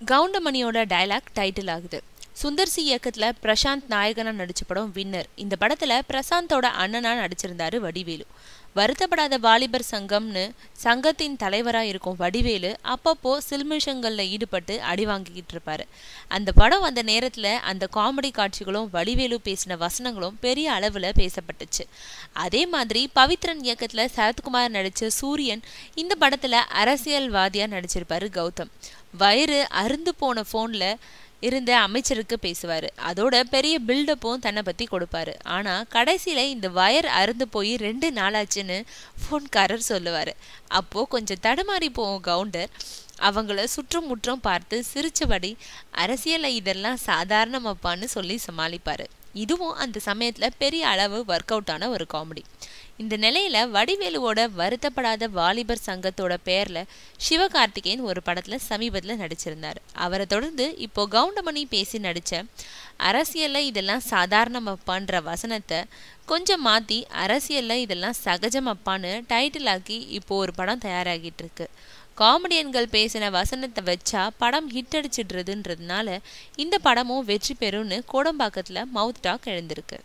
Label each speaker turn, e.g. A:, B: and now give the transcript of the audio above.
A: கவுண்டமணியோட dialogue title ஆகுது. Sundar C இயக்கத்துல பிரசாந்த் நாயகனா நடிச்ச படம் வின்னர். இந்த படத்துல பிரசாந்தோட அண்ணனா நடிச்சிருந்தாரு வடிவேலு. வருத்தப்படாத வாலிபர் சங்கம்னு சங்கத்தின் தலைவரா இருக்கும் வடிவேலு அப்பப்போ சில்மிஷங்கள்ல ஈடுபட்டு அடி வாங்கிக்கிட்டு இருப்பாரு. அந்த படம் வந்த நேரத்துல அந்த காமெடி காட்சிகளும் வடிவேலு பேசின வசனங்களும் பெரிய அளவுல பேசப்பட்டுச்சு. அதே மாதிரி பவித்ரன் இயக்கத்துல சரத்குமார் நடிச்ச சூரியன் இந்த படத்துல அரசியல்வாதியா நடிச்சிருப்பாரு கௌதம். வயிறு அருந்து போன போன்ல இருந்த அமைச்சருக்கு பேசுவாரு. அதோட பெரிய பில்டப்பும் தன்னை பத்தி கொடுப்பாரு. ஆனா கடைசியில இந்த வயர் அருந்து போய் 2 நாளாச்சுன்னு போன்காரர் சொல்லுவாரு. அப்போ கொஞ்சம் தடுமாறி போவோம் கவுண்டர். அவங்கள சுற்றும் முற்றும் பார்த்து சிரிச்சபடி அரசியல்ல இதெல்லாம் சாதாரணமாப்பான்னு சொல்லி சமாளிப்பாரு. இதுவும் அந்த சமயத்துல பெரிய அளவு ஒர்க் அவுட் ஆன ஒரு காமெடி. இந்த நிலையில வடிவேலுவோட வருத்தப்படாத வாலிபர் சங்கத்தோட பேர்ல சிவகார்த்திகேயன் ஒரு படத்துல சமீபத்துல நடிச்சிருந்தாரு. அவரை தொடர்ந்து இப்போ கவுண்டமணி பேசி நடிச்ச அரசியல்ல இதெல்லாம் சாதாரணமாப்பான்ற வசனத்தை கொஞ்சம் மாத்தி அரசியல்ல இதெல்லாம் சகஜமப்பான்னு டைட்டில் ஆக்கி இப்போ ஒரு படம் தயாராகிட்டு இருக்கு. காமெடியன்கள் பேசின வசனத்தை வச்சா படம் ஹிட் அடிச்சிடுறதுன்றதுனால இந்த படமும் வெற்றி பெறும்னு கோடம்பாக்கத்துல மவுத் டாக் எழுந்திருக்கு.